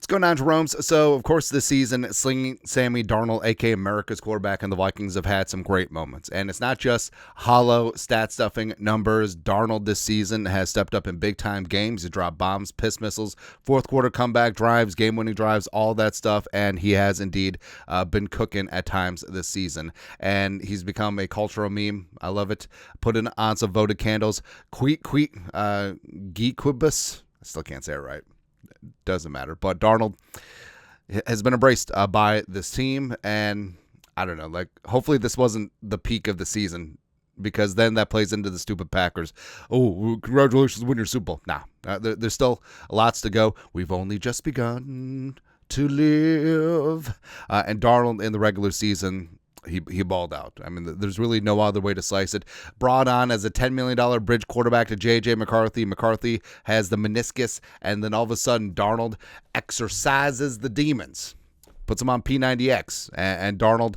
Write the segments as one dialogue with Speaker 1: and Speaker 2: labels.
Speaker 1: going on, Jerome's? So, of course, this season, Slinging Sammy Darnold, a.k.a. America's quarterback, and the Vikings have had some great moments. And it's not just hollow stat-stuffing numbers. Darnold this season has stepped up in big-time games. He dropped bombs, piss missiles, fourth-quarter comeback drives, game-winning drives, all that stuff. And he has indeed been cooking at times this season. And he's become a cultural meme. I love it. Put in on some voted candles. Geequibus. I still can't say it right. Doesn't matter. But Darnold has been embraced by this team, and I don't know, like, hopefully this wasn't the peak of the season, because then that plays into the stupid Packers. Oh, congratulations, win your Super Bowl. Nah, there's still lots to go. We've only just begun to live. And Darnold in the regular season, he balled out. I mean, there's really no other way to slice it. Brought on as a $10 million bridge quarterback to J.J. McCarthy. McCarthy has the meniscus, and then all of a sudden, Darnold exorcises the demons. Puts him on P90X, and Darnold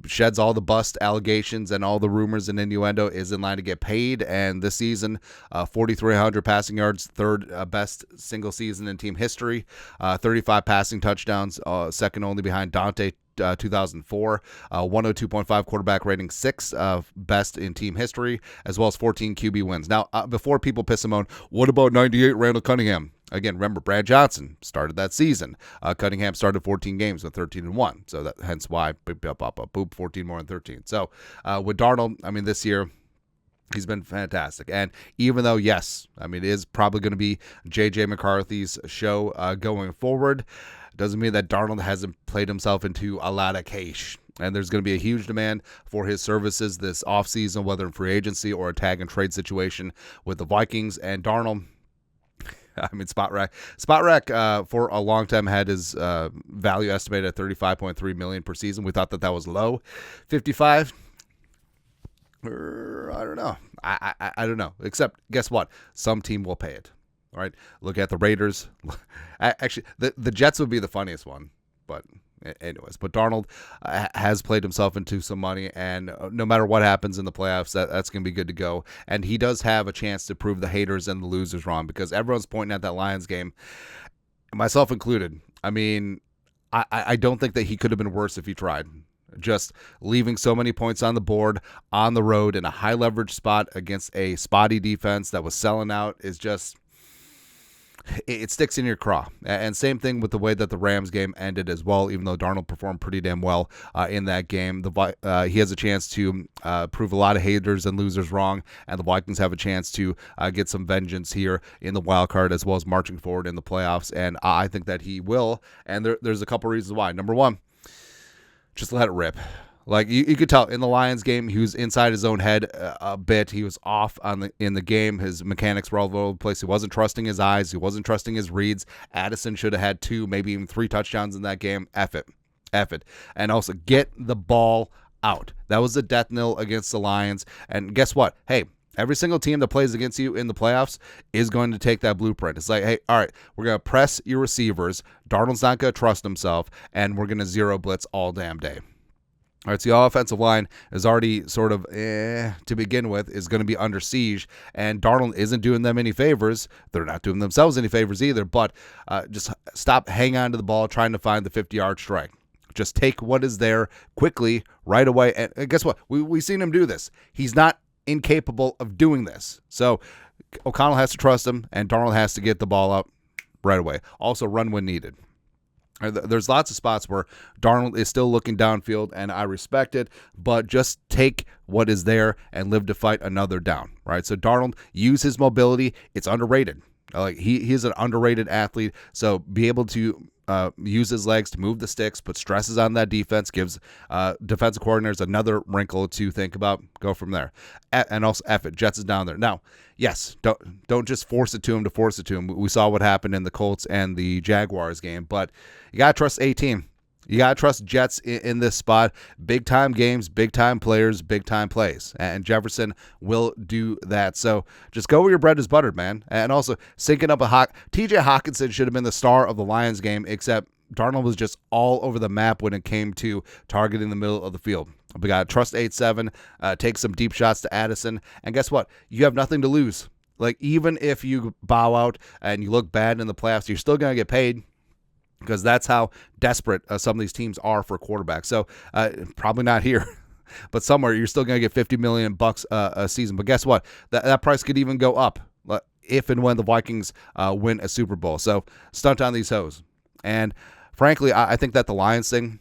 Speaker 1: sheds all the bust allegations and all the rumors and innuendo, is in line to get paid. And this season, 4,300 passing yards, third best single season in team history, 35 passing touchdowns, second only behind Dante 2004, 102.5 quarterback rating, sixth best in team history, as well as 14 QB wins. Now, before people piss him on, what about 98 Randall Cunningham? Again, remember, Brad Johnson started that season. Cunningham started 14 games with 13-1, so that hence why 14 more than 13. So with Darnold, I mean, this year, he's been fantastic. And even though, yes, I mean, it is probably going to be J.J. McCarthy's show going forward, doesn't mean that Darnold hasn't played himself into a lot of cash. And there's going to be a huge demand for his services this offseason, whether in free agency or a tag and trade situation with the Vikings. And Darnold, I mean, Spot Rack for a long time had his value estimated at $35.3 million per season. We thought that was low. 55. I don't know. I don't know. Except, guess what? Some team will pay it. All right. Look at the Raiders. Actually, the Jets would be the funniest one. But anyways, but Darnold has played himself into some money, and no matter what happens in the playoffs, that's going to be good to go. And he does have a chance to prove the haters and the losers wrong, because everyone's pointing at that Lions game, myself included. I mean, I don't think that he could have been worse if he tried. Just leaving so many points on the board on the road in a high leverage spot against a spotty defense that was selling out is just, it sticks in your craw. And same thing with the way that the Rams game ended as well, even though Darnold performed pretty damn well in that game. He has a chance to prove a lot of haters and losers wrong, and the Vikings have a chance to get some vengeance here in the wild card, as well as marching forward in the playoffs. And I think that he will, and there's a couple reasons why. Number one, just let it rip. Like, you could tell in the Lions game, he was inside his own head a bit. He was off in the game. His mechanics were all over the place. He wasn't trusting his eyes. He wasn't trusting his reads. Addison should have had 2, maybe even 3 touchdowns in that game. F it. And also, get the ball out. That was a death knell against the Lions. And guess what? Hey, every single team that plays against you in the playoffs is going to take that blueprint. It's like, hey, all right, we're going to press your receivers. Darnold's not going to trust himself, and we're going to zero blitz all damn day. All right, so the offensive line is already sort of, to begin with, is going to be under siege, and Darnold isn't doing them any favors. They're not doing themselves any favors either, but just stop hanging on to the ball, trying to find the 50-yard strike. Just take what is there quickly, right away, and guess what? We've seen him do this. He's not incapable of doing this. So O'Connell has to trust him, and Darnold has to get the ball up right away. Also, run when needed. There's lots of spots where Darnold is still looking downfield, and I respect it, but just take what is there and live to fight another down, right? So Darnold, use his mobility. It's underrated. Like, he's an underrated athlete, so be able to use his legs to move the sticks, put stresses on that defense, gives defensive coordinators another wrinkle to think about. Go from there. And also, F it, Jets is down there. Now, yes, don't just force it to him. We saw what happened in the Colts and the Jaguars game, but you got to trust A-team. You got to trust Jets in this spot. Big-time games, big-time players, big-time plays. And Jefferson will do that. So just go where your bread is buttered, man. And also, syncing up T.J. Hawkinson should have been the star of the Lions game, except Darnold was just all over the map when it came to targeting the middle of the field. We got to trust 8-7, take some deep shots to Addison. And guess what? You have nothing to lose. Like, even if you bow out and you look bad in the playoffs, you're still going to get paid. because that's how desperate some of these teams are for quarterbacks. So probably not here. But somewhere you're still going to get $50 million a season. But guess what? That price could even go up if and when the Vikings win a Super Bowl. So stunt on these hoes. And frankly, I think that the Lions thing,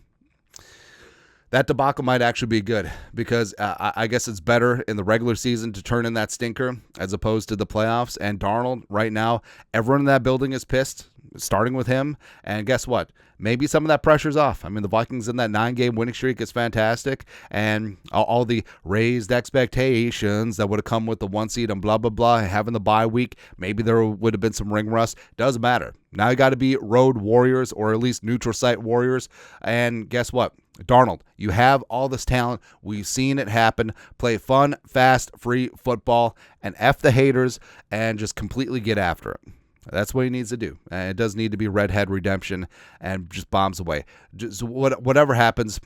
Speaker 1: that debacle might actually be good, because I guess it's better in the regular season to turn in that stinker as opposed to the playoffs. And Darnold, right now, everyone in that building is pissed, starting with him. And guess what? Maybe some of that pressure's off. I mean, the Vikings in that 9-game winning streak is fantastic. And all the raised expectations that would have come with the 1 seed and blah, blah, blah, having the bye week, maybe there would have been some ring rust. Doesn't matter. Now you got to be road warriors, or at least neutral site warriors. And guess what? Darnold, you have all this talent. We've seen it happen. Play fun, fast, free football, and F the haters, and just completely get after it. That's what he needs to do. And it does need to be redhead redemption and just bombs away. Just whatever happens,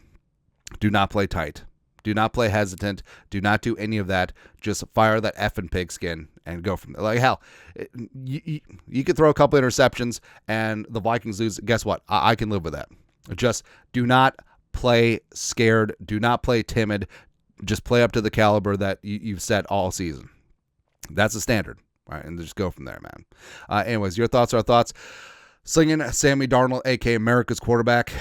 Speaker 1: do not play tight. Do not play hesitant. Do not do any of that. Just fire that effing pigskin and go from there. Like, hell, you could throw a couple interceptions and the Vikings lose. Guess what? I can live with that. Just do not play scared. Do not play timid. Just play up to the caliber that you've set all season. That's the standard. All right, and just go from there, man. Anyways, your thoughts are our thoughts. Slinging Sammy Darnold, a.k.a. America's quarterback,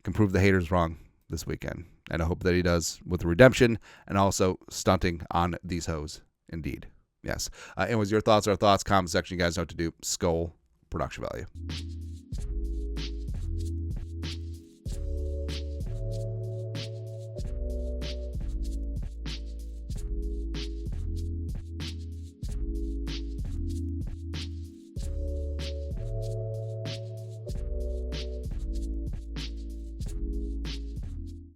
Speaker 1: can prove the haters wrong this weekend. And I hope that he does with the redemption and also stunting on these hoes. Indeed. Yes. Anyways, your thoughts are our thoughts. Comment section. You guys know what to do. Skull production value.